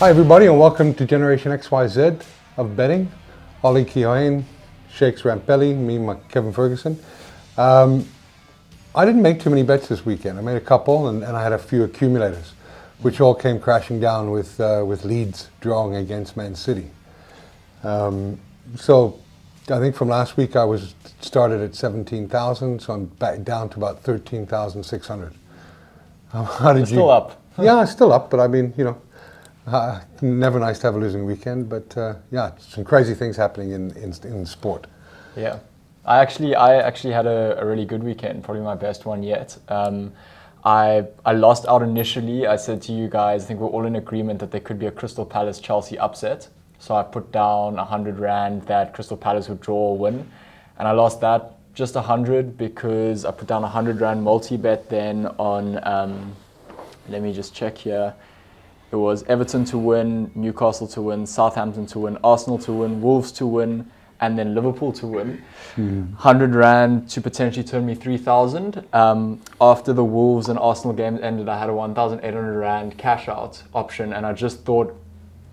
Hi everybody and welcome to Generation XYZ of betting. Ollie Keohane, Shakes Rampedi, me, Kevin Ferguson. I didn't make too many bets this weekend. I made a couple and I had a few accumulators, which all came crashing down with Leeds drawing against Man City. So I think from last week I was started at 17,000, so I'm back down to about 13,600. How did you? Still up. Yeah, still up, but I mean, never nice to have a losing weekend, but yeah, some crazy things happening in sport. Yeah, I actually had a really good weekend, probably my best one yet. I lost out initially. I said to you guys, I think we're all in agreement that there could be a Crystal Palace Chelsea upset. So I put down 100 Rand that Crystal Palace would draw or win, and I lost that just 100 because I put down 100 Rand multi-bet then on. Let me just check here. It was Everton to win, Newcastle to win, Southampton to win, Arsenal to win, Wolves to win, and then Liverpool to win. 100 Rand to potentially turn me 3,000. After the Wolves and Arsenal games ended, I had a 1,800 Rand cash out option, and I just thought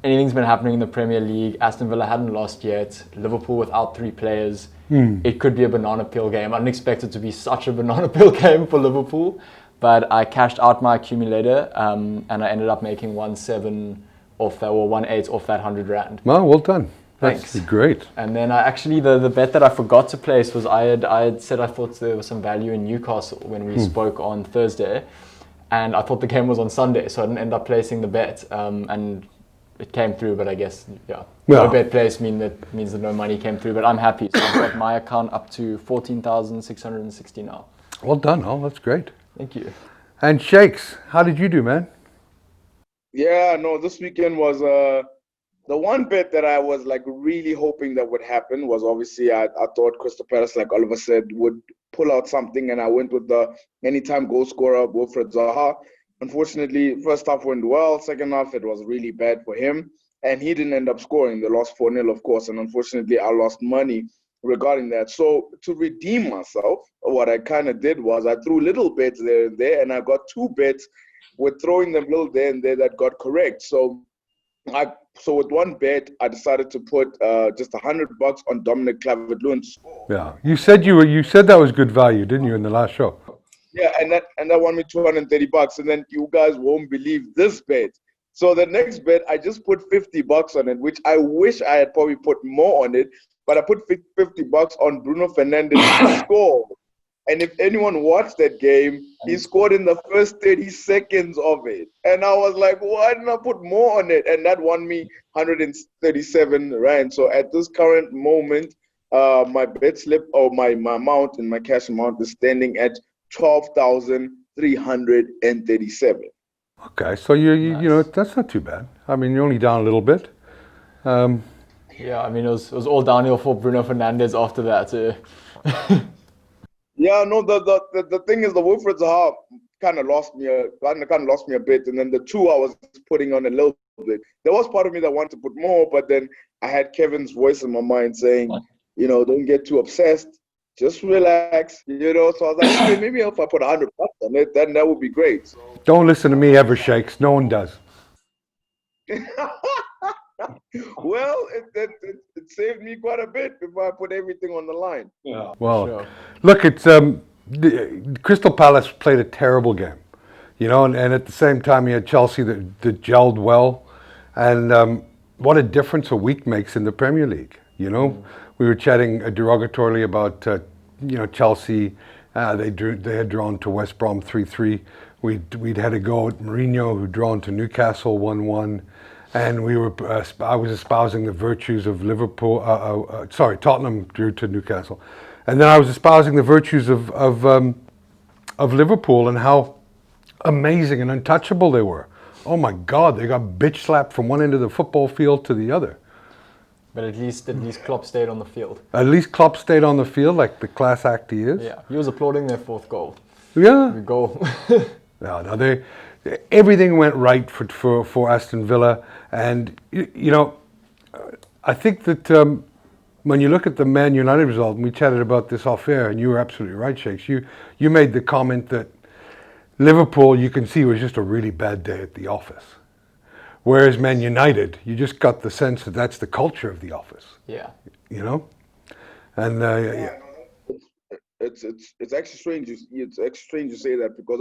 anything's been happening in the Premier League. Aston Villa hadn't lost yet. Liverpool without 3 players. It could be a banana peel game. I didn't expect it to be such a banana peel game for Liverpool. But I cashed out my accumulator and I ended up making 1.7 off that, or 1.8 off that 100 Rand. Well done. Thanks. That's great. And then I actually, the bet that I forgot to place was I had said I thought there was some value in Newcastle when we spoke on Thursday. And I thought the game was on Sunday, so I didn't end up placing the bet. And it came through, but I guess, no bet place means that no money came through. But I'm happy. So I've got my account up to 14,660 now. Well done, Al. That's great. Thank you. And Shakes, how did you do, man? Yeah, no, this weekend was the one bet that I was like really hoping that would happen was obviously I thought Crystal Palace, like Oliver said, would pull out something, and I went with the anytime goal scorer, Wilfred Zaha. Unfortunately, first half went well, second half it was really bad for him, and he didn't end up scoring. They lost 4-0, of course, and unfortunately I lost money regarding that. So to redeem myself, what I kind of did was I threw little bets there and there, and I got 2 bets with throwing them little there and there that got correct. So with one bet, I decided to put just $100 on Dominic Calvert-Lewin to score. Yeah, you said that was good value, didn't you, in the last show? Yeah, and that won me $230, and then you guys won't believe this bet. So the next bet, I just put $50 on it, which I wish I had probably put more on it, but I put $50 on Bruno Fernandes to score. And if anyone watched that game, he scored in the first 30 seconds of it. And I was like, why didn't I put more on it? And that won me 137 Rand. So at this current moment, my bet slip or my amount and my cash amount is standing at 12,337. Okay, so nice. That's not too bad. I mean, you're only down a little bit. Yeah, I mean, it was all downhill for Bruno Fernandes after that. Yeah, no, the thing is, the Wilfred Zaha kind of lost me a bit, and then the 2 I was putting on a little bit. There was part of me that wanted to put more, but then I had Kevin's voice in my mind saying, don't get too obsessed, just relax, So I was like, okay, maybe if I put $100 on it, then that would be great. So. Don't listen to me ever, Shakes. No one does. Well, it saved me quite a bit if I put everything on the line. Yeah. Well, Look, it's Crystal Palace played a terrible game, and at the same time you had Chelsea that gelled well, and what a difference a week makes in the Premier League. We were chatting derogatorily about Chelsea. They had drawn to West Brom 3-3. We'd had a go at Mourinho, who'd drawn to Newcastle 1-1. And I was espousing the virtues of Liverpool. Tottenham drew to Newcastle, and then I was espousing the virtues of Liverpool and how amazing and untouchable they were. Oh my God, they got bitch slapped from one end of the football field to the other. But at least Klopp stayed on the field. At least Klopp stayed on the field, like the class act he is. Yeah, he was applauding their 4th goal. Yeah. The goal. No, everything went right for Aston Villa, and I think that when you look at the Man United result, and we chatted about this off air, and you were absolutely right, Shakes. You made the comment that Liverpool, you can see, was just a really bad day at the office. Whereas Man United, you just got the sense that that's the culture of the office, Yeah. you know? And Yeah, it's actually strange. It's actually strange to say that because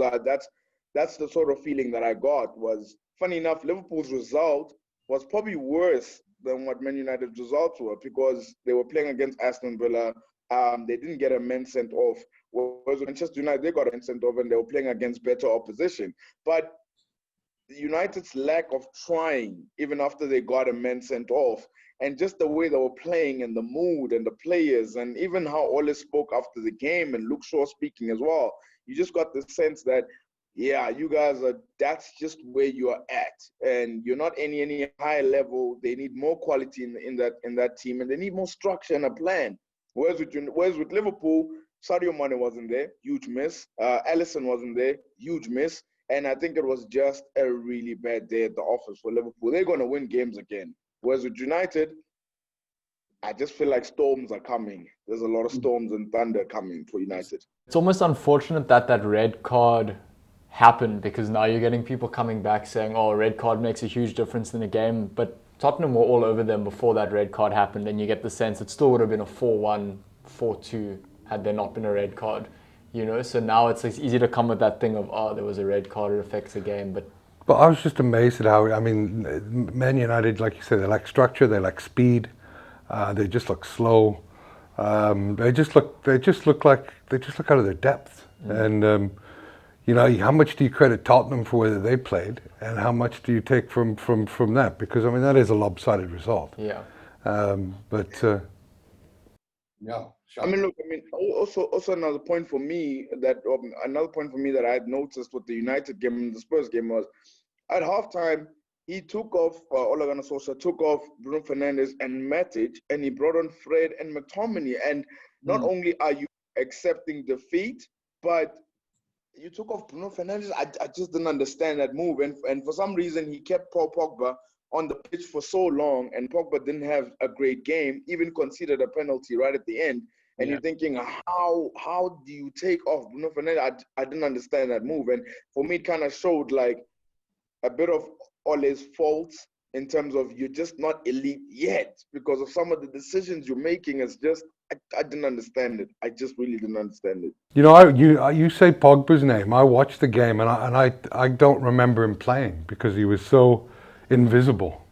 that's the sort of feeling that I got. Was funny enough, Liverpool's result was probably worse than what Man United's results were because they were playing against Aston Villa. They didn't get a man sent off. Whereas Manchester United, they got a man sent off and they were playing against better opposition. But United's lack of trying, even after they got a man sent off, and just the way they were playing and the mood and the players, and even how Ole spoke after the game and Luke Shaw speaking as well, you just got the sense that, yeah, you guys are, that's just where you are at. And you're not any higher level. They need more quality in that team, and they need more structure and a plan. Whereas with Liverpool, Sadio Mane wasn't there, huge miss. Alisson wasn't there, huge miss. And I think it was just a really bad day at the office for Liverpool. They're going to win games again. Whereas with United, I just feel like storms are coming. There's a lot of storms and thunder coming for United. It's almost unfortunate that that red card happened because now you're getting people coming back saying, oh, a red card makes a huge difference in the game. But Tottenham were all over them before that red card happened, and you get the sense it still would have been a 4-1, 4-2 had there not been a red card. You know, so now it's easy to come with that thing of, oh, there was a red card, it affects the game. But I was just amazed at how, I mean, Man United, like you said, they lack structure, they lack speed, they just look slow. They just look out of their depth. And you know, how much do you credit Tottenham for whether they played, and how much do you take from that? Because I mean, that is a lopsided result. yeah. Yeah. I mean, look. I mean, also another point for me that I had noticed with the United game and the Spurs game was at halftime he took off Ole Gunnar Solskjaer took off Bruno Fernandes and Matic, and he brought on Fred and McTominay. And not only are you accepting defeat, but you took off Bruno Fernandes. I just didn't understand that move, and for some reason he kept Paul Pogba on the pitch for so long, and Pogba didn't have a great game, even considered a penalty right at the end. And you're thinking, how do you take off Bruno Fernandes? I didn't understand that move. And for me, it kind of showed like a bit of Ole's faults in terms of you're just not elite yet because of some of the decisions you're making. It's just, I didn't understand it. I just really didn't understand it. You know, you say Pogba's name. I watched the game and I don't remember him playing because he was so invisible.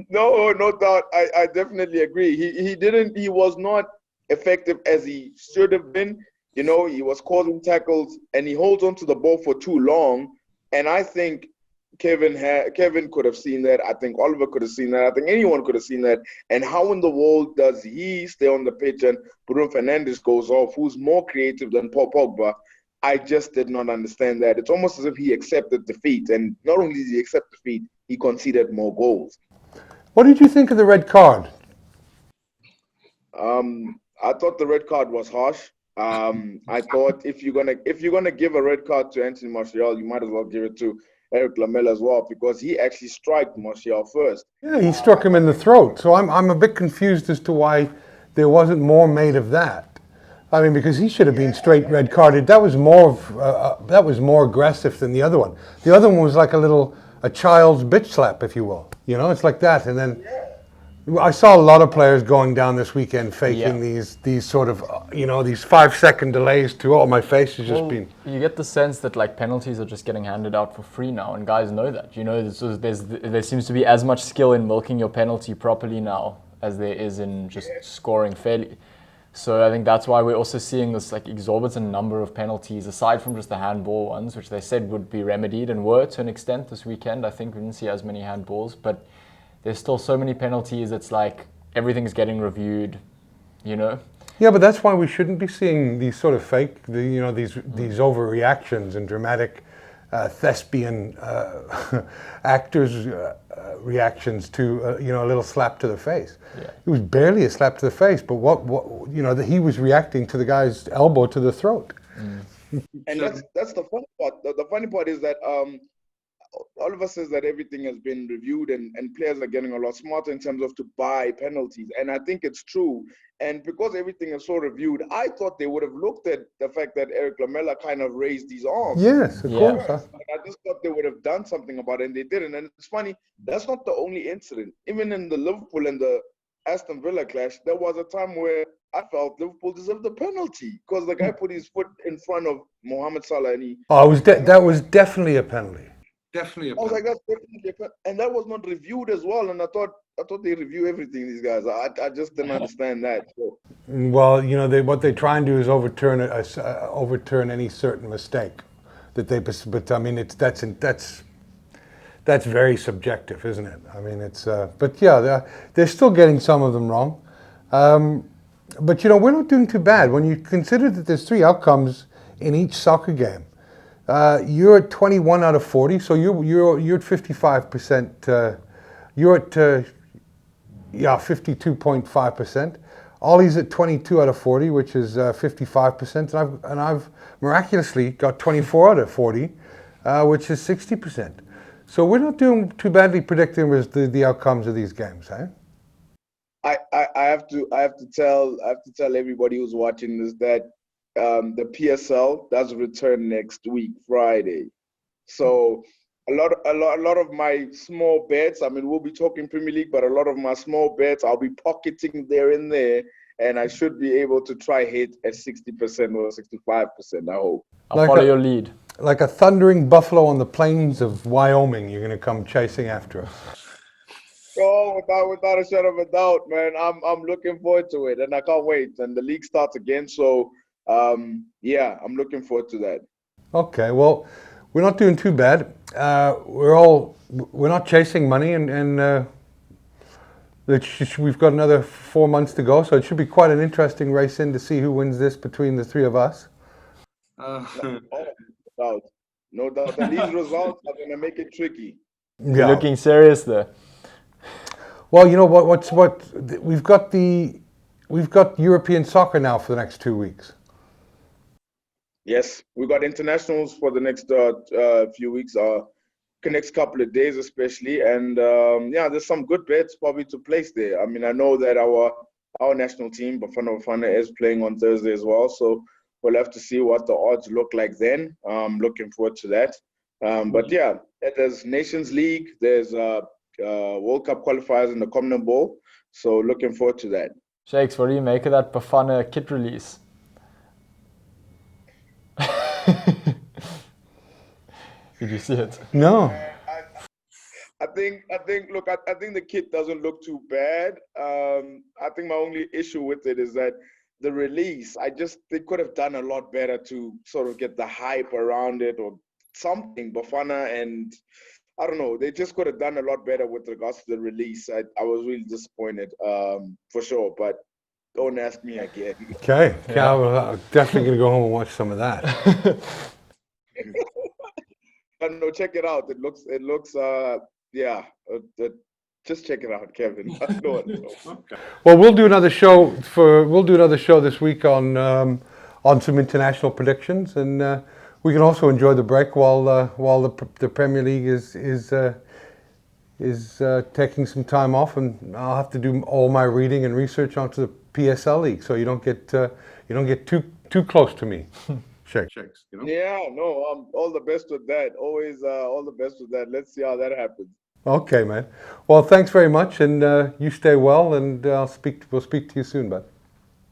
No doubt. I definitely agree. He was not effective as he should have been. You know, he was causing tackles and he holds on to the ball for too long. And I think Kevin could have seen that. I think Oliver could have seen that. I think anyone could have seen that. And how in the world does he stay on the pitch and Bruno Fernandes goes off, who's more creative than Paul Pogba? I just did not understand that. It's almost as if he accepted defeat. And not only did he accept defeat, he conceded more goals. What did you think of the red card? I thought the red card was harsh. I thought if you're gonna give a red card to Anthony Martial, you might as well give it to Eric Lamela as well, because he actually struck Martial first. Yeah, he struck him in the throat. So I'm a bit confused as to why there wasn't more made of that. I mean, because he should have been straight red carded. That was more aggressive than the other one. The other one was like a child's bitch slap, if you will. You know, it's like that. And then I saw a lot of players going down this weekend faking these sort of, you know, these 5-second delays to, oh, my face has just been. You get the sense that like penalties are just getting handed out for free now, and guys know that. You know, there seems to be as much skill in milking your penalty properly now as there is in just scoring fairly. So I think that's why we're also seeing this like exorbitant number of penalties, aside from just the handball ones, which they said would be remedied and were to an extent this weekend. I think we didn't see as many handballs, but there's still so many penalties. It's like everything's getting reviewed, you know? Yeah, but that's why we shouldn't be seeing these sort of fake, these overreactions and dramatic thespian actors' reactions to a little slap to the face. Yeah. It was barely a slap to the face, but he was reacting to the guy's elbow to the throat. And that's the funny part. The funny part is that Oliver says that everything has been reviewed and players are getting a lot smarter in terms of to buy penalties. And I think it's true. And because everything is so reviewed, I thought they would have looked at the fact that Eric Lamela kind of raised his arms. Yes, of course. And I just thought they would have done something about it, and they didn't. And it's funny, that's not the only incident. Even in the Liverpool and the Aston Villa clash, there was a time where I felt Liverpool deserved the penalty because the guy put his foot in front of Mohamed Salah, and he. Oh, that was definitely a penalty. Definitely a I was penalty. like, that's definitely a penalty, and that was not reviewed as well. And I thought they review everything. These guys, I just didn't understand that. So. Well, what they try and do is overturn overturn any certain mistake that they. But I mean, that's very subjective, isn't it? I mean, it's. But yeah, they're still getting some of them wrong. But we're not doing too bad when you consider that there's 3 outcomes in each soccer game. You're at 21 out of 40, so you're at 55%. You're at 52.5%. Ollie's at 22 out of 40, which is 55%, and I've miraculously got 24 out of 40, which is 60%. So we're not doing too badly predicting the outcomes of these games, eh? I have to tell everybody who's watching this that the PSL does return next week, Friday. So a lot of my small bets, I mean, we'll be talking Premier League, but a lot of my small bets I'll be pocketing there and there, and I should be able to try hit at 60% or 65%, I hope. I'll follow your lead. Like a thundering buffalo on the plains of Wyoming, you're going to come chasing after us. Oh, without a shadow of a doubt, man. I'm looking forward to it, and I can't wait. And the league starts again, so yeah, I'm looking forward to that. Okay, well, we're not doing too bad. We're not chasing money, and we've got another 4 months to go, so it should be quite an interesting race in to see who wins this between the 3 of us. No doubt. And these results are going to make it tricky. Yeah. You're looking serious there. Well, you know what? We've got European soccer now for the next 2 weeks. Yes, we got internationals for the next few weeks, next couple of days especially, and yeah, there's some good bets probably to place there. I mean, I know that our national team, Bafana Bafana, is playing on Thursday as well, so we'll have to see what the odds look like then. Looking forward to that. But yeah, there's Nations League, there's World Cup qualifiers in the Common Bowl, so looking forward to that. Shakes, what do you make of that Bafana kit release? Did you see it? No. I think the kit doesn't look too bad. I think my only issue with it is that the release, they could have done a lot better to sort of get the hype around it or something. Bafana, and I don't know, they just could have done a lot better with regards to the release. I was really disappointed, for sure, but don't ask me again. Okay, yeah. I'm definitely going to go home and watch some of that. No, check it out. It looks, yeah. Just check it out, Kevin. Okay. Well, we'll do another show this week on some international predictions, and we can also enjoy the break while the Premier League is taking some time off, and I'll have to do all my reading and research onto the PSL league, so you don't get too close to me. Shakes, Yeah, no, all the best with that. Always all the best with that. Let's see how that happens. Okay, man. Well, thanks very much, and you stay well, and we'll speak to you soon, bud.